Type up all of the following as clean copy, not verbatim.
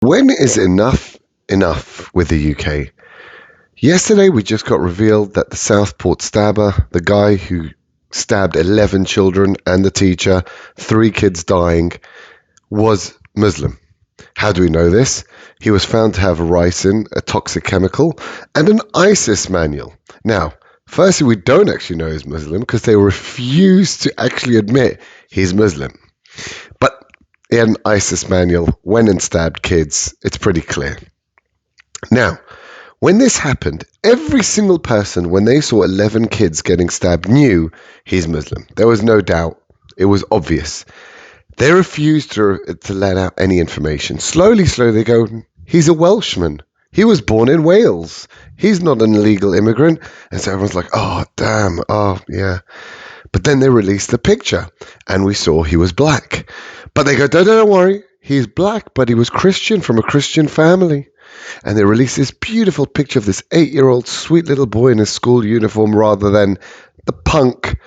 When is enough with the UK? Yesterday, we just got revealed that the Southport stabber, the guy who stabbed 11 children and the teacher, 3 kids dying, was Muslim. How do we know this? He was found to have ricin, a toxic chemical, and an ISIS manual. Now, firstly, we don't actually know he's Muslim because they refuse to actually admit he's Muslim. But in ISIS manual, went and stabbed kids. It's pretty clear. Now, when this happened, every single person, when they saw 11 kids getting stabbed, knew he's Muslim. There was no doubt. It was obvious. They refused to let out any information. Slowly, they go, he's a Welshman. He was born in Wales. He's not an illegal immigrant. And so everyone's like, oh, damn. Oh, yeah. But then they released the picture, and we saw he was black. But they go, don't worry. He's black, but he was Christian, from a Christian family. And they released this beautiful picture of this 8-year-old sweet little boy in his school uniform rather than the punk,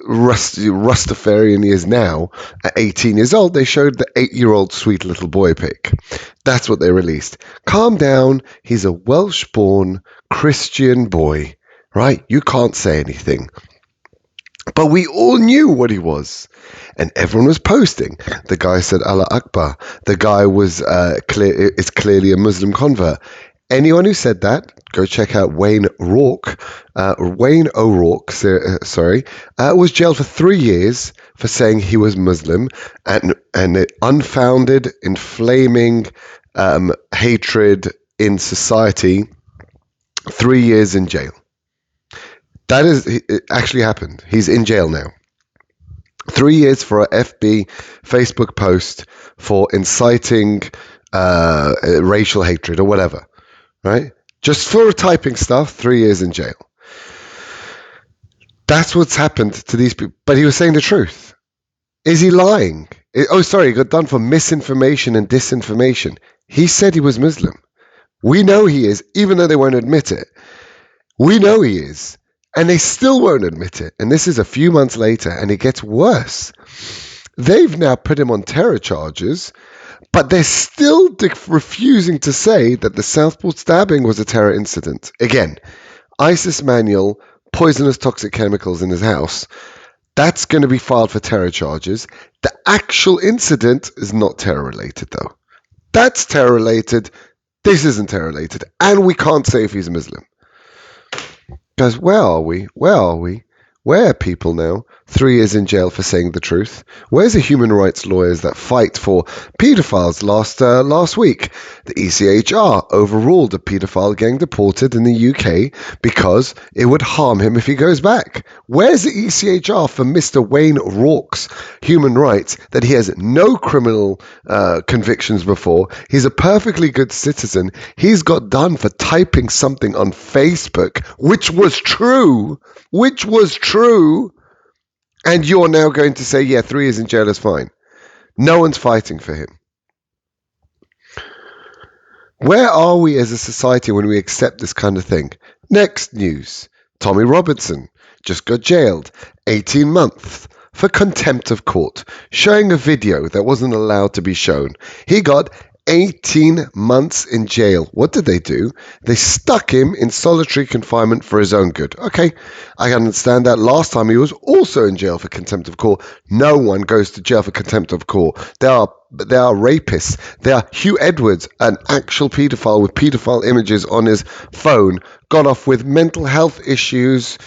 Rastafarian he is now. At 18 years old, they showed the 8-year-old sweet little boy pic. That's what they released. Calm down. He's a Welsh-born Christian boy, right? You can't say anything. But we all knew what he was. And everyone was posting. The guy said Allah Akbar. The guy was is clearly a Muslim convert. Anyone who said that, go check out Wayne O'Rourke. Was jailed for 3 years for saying he was Muslim and unfounded, inflaming hatred in society. 3 years in jail. It actually happened. He's in jail now. 3 years for a Facebook post for inciting racial hatred or whatever, right? Just for typing stuff, 3 years in jail. That's what's happened to these people. But he was saying the truth. Is he lying? He got done for misinformation and disinformation. He said he was Muslim. We know he is, even though they won't admit it. We know he is. And they still won't admit it. And this is a few months later, and it gets worse. They've now put him on terror charges, but they're still refusing to say that the Southport stabbing was a terror incident. Again, ISIS manual, poisonous toxic chemicals in his house. That's going to be filed for terror charges. The actual incident is not terror-related, though. That's terror-related. This isn't terror-related. And we can't say if he's Muslim. Guys, where are we? Where are people now? 3 years in jail for saying the truth. Where's the human rights lawyers that fight for paedophiles last week? The ECHR overruled a paedophile gang deported in the UK because it would harm him if he goes back. Where's the ECHR for Mr. Wayne O'Rourke's human rights that he has no criminal convictions before? He's a perfectly good citizen. He's got done for typing something on Facebook, which was true. And you're now going to say, yeah, 3 years in jail is fine. No one's fighting for him. Where are we as a society when we accept this kind of thing? Next news. Tommy Robinson just got jailed 18 months for contempt of court, showing a video that wasn't allowed to be shown. He got 18 months in jail. What did they do? They stuck him in solitary confinement for his own good. Okay, I understand that. Last time he was also in jail for contempt of court. No one goes to jail for contempt of court. They are rapists. They are Hugh Edwards, an actual paedophile with paedophile images on his phone, got off with mental health issues.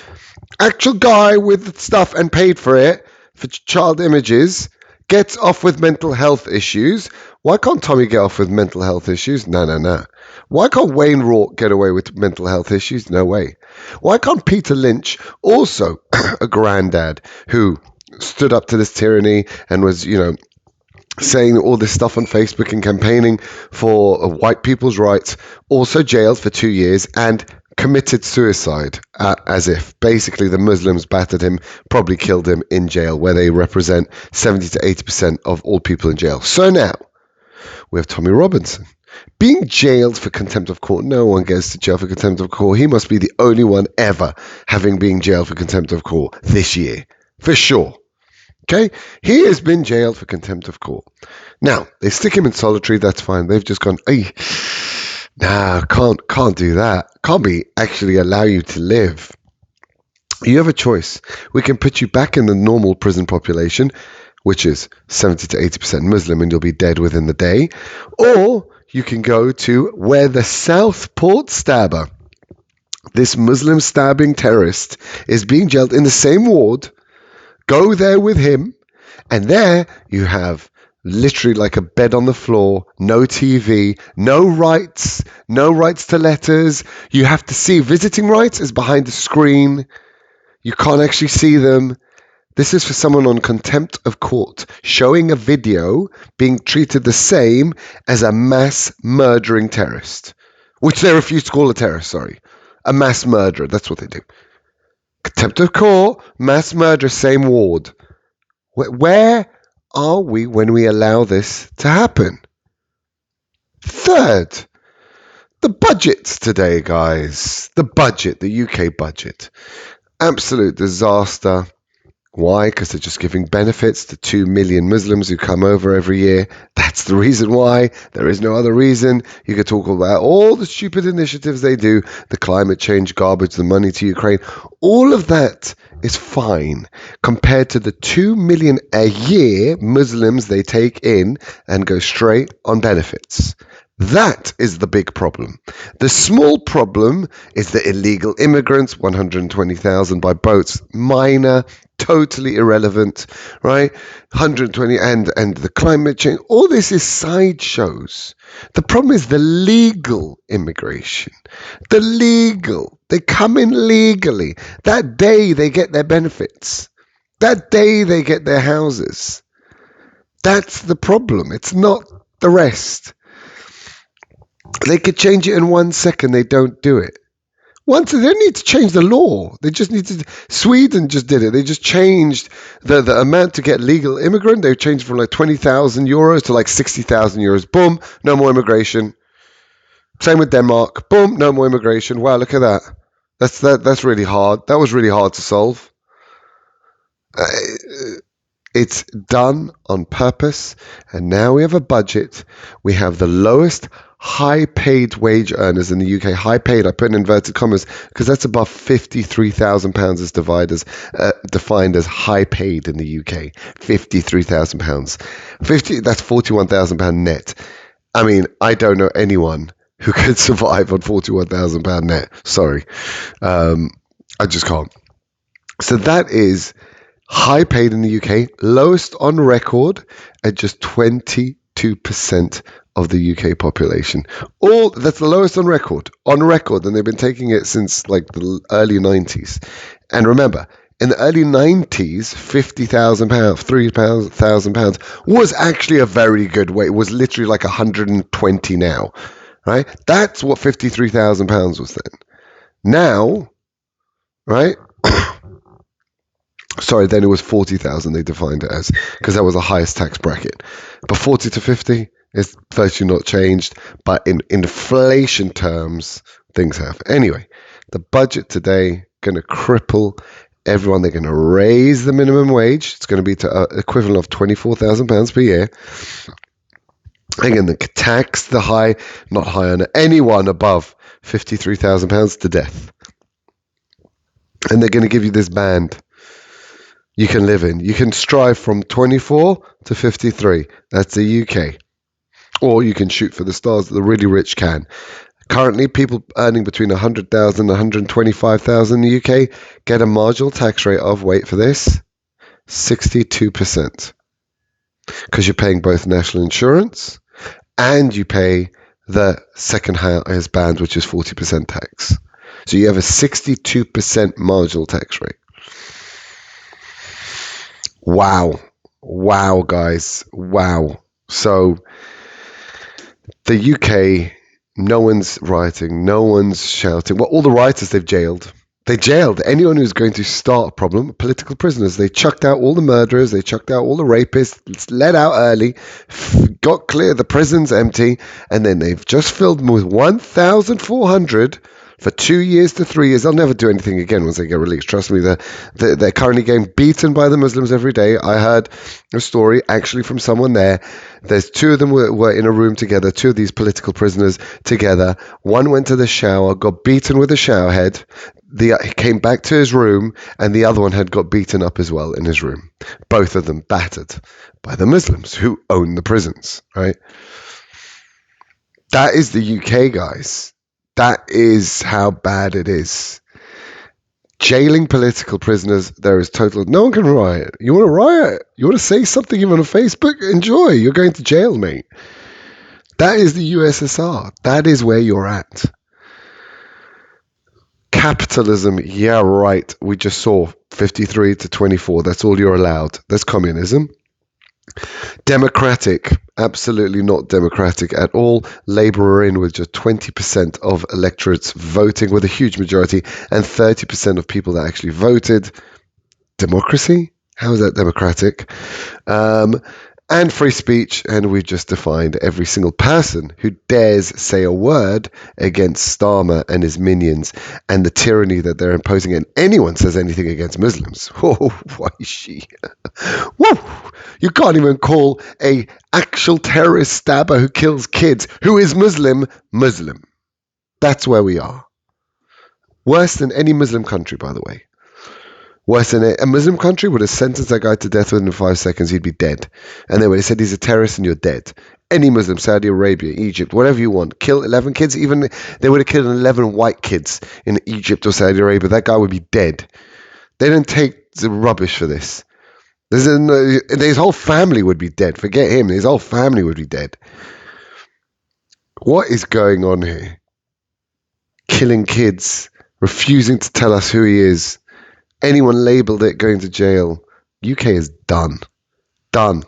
Actual guy with stuff and paid for it, for child images, gets off with mental health issues. Why can't Tommy get off with mental health issues? No. Why can't Wayne Rourke get away with mental health issues? No way. Why can't Peter Lynch, also a granddad who stood up to this tyranny and was, saying all this stuff on Facebook and campaigning for white people's rights, also jailed for 2 years and committed suicide, as if basically the Muslims battered him, probably killed him in jail, where they represent 70 to 80% of all people in jail. So now we have Tommy Robinson being jailed for contempt of court. No one gets to jail for contempt of court. He must be the only one ever having been jailed for contempt of court this year, for sure. Okay, he has been jailed for contempt of court. Now, they stick him in solitary, that's fine. They've just gone, hey, nah, can't do that. Can't be actually allow you to live. You have a choice. We can put you back in the normal prison population, which is 70 to 80% Muslim, and you'll be dead within the day. Or you can go to where the Southport stabber, this Muslim stabbing terrorist, is being jailed in the same ward. Go there with him, and there you have literally like a bed on the floor, no TV, no rights to letters. You have to see visiting rights is behind the screen. You can't actually see them. This is for someone on contempt of court, showing a video being treated the same as a mass murdering terrorist, which they refuse to call a terrorist, a mass murderer. That's what they do. Contempt of court, mass murder, same ward. Where are we when we allow this to happen? Third, the budgets today, guys. The budget, the UK budget. Absolute disaster. Why? Because they're just giving benefits to 2 million Muslims who come over every year. That's the reason why. There is no other reason. You could talk about all the stupid initiatives they do, the climate change garbage, the money to Ukraine. All of that is fine compared to the 2 million a year Muslims they take in and go straight on benefits. That is the big problem. The small problem is the illegal immigrants, 120,000 by boats, minor, totally irrelevant, right? 120 and the climate change. All this is sideshows. The problem is the legal immigration. The legal. They come in legally. That day they get their benefits. That day they get their houses. That's the problem. It's not the rest. They could change it in 1 second. They don't do it. Once they don't need to change the law. They just need to. Sweden just did it. They just changed the amount to get legal immigrant. They changed from like 20,000 euros to like 60,000 euros. Boom, no more immigration. Same with Denmark. Boom, no more immigration. Wow, look at that. That's really hard. That was really hard to solve. It's done on purpose, and now we have a budget. We have the lowest high-paid wage earners in the UK. High-paid, I put in inverted commas, because that's above £53,000 is defined as high-paid in the UK. £53,000. That's £41,000 net. I mean, I don't know anyone who could survive on £41,000 net. Sorry. I just can't. So that is high paid in the UK, lowest on record at just 22% of the UK population. That's the lowest on record, and they've been taking it since like the early 90s. And remember, in the early 90s, £50,000, £3,000 was actually a very good wage. It was literally like 120 now, right? That's what £53,000 was then. Now, right? Sorry, then it was 40,000 they defined it as, because that was the highest tax bracket. But 40 to 50 is virtually not changed, but in inflation terms, things have. Anyway, the budget today going to cripple everyone. They're going to raise the minimum wage. It's going to be to equivalent of £24,000 per year. Again, they tax the not high earner, anyone above £53,000 to death. And they're going to give you this band you can live in. You can strive from 24 to 53. That's the UK. Or you can shoot for the stars. The really rich can. Currently, people earning between 100,000 and 125,000 in the UK get a marginal tax rate of, wait for this, 62%. Because you're paying both national insurance and you pay the second highest band, which is 40% tax. So you have a 62% marginal tax rate. Wow, guys. Wow. So the UK, no one's rioting, no one's shouting. Well, all the rioters they've jailed. They jailed anyone who's going to start a problem, political prisoners. They chucked out all the murderers, they chucked out all the rapists, let out early, got clear, the prison's empty, and then they've just filled them with 1,400 for 2 years to 3 years. They'll never do anything again once they get released. Trust me, they're currently getting beaten by the Muslims every day. I heard a story actually from someone there. There's two of them were in a room together, two of these political prisoners together. One went to the shower, got beaten with a shower head. He came back to his room, and the other one had got beaten up as well in his room. Both of them battered by the Muslims who own the prisons, right? That is the UK, guys. That is how bad it is. Jailing political prisoners, there is total... No one can riot. You want to riot? You want to say something even on Facebook? Enjoy. You're going to jail, mate. That is the USSR. That is where you're at. Capitalism, yeah, right. We just saw 53 to 24. That's all you're allowed. That's communism. Democratic, absolutely not democratic at all. Labour are in with just 20% of electorates voting with a huge majority and 30% of people that actually voted. Democracy? How is that democratic? And free speech, and we've just defined every single person who dares say a word against Starmer and his minions and the tyranny that they're imposing. And anyone says anything against Muslims, oh, why is she? Woo! You can't even call a actual terrorist stabber who kills kids, who is Muslim, Muslim. That's where we are. Worse than any Muslim country, by the way. Worse than a Muslim country would have sentenced that guy to death within 5 seconds, he'd be dead. And they would have said he's a terrorist and you're dead. Any Muslim, Saudi Arabia, Egypt, whatever you want, kill 11 kids, even they would have killed 11 white kids in Egypt or Saudi Arabia, that guy would be dead. They don't take the rubbish for this. His whole family would be dead. Forget him, his whole family would be dead. What is going on here? Killing kids, refusing to tell us who he is. Anyone labelled it going to jail. UK is done. Done.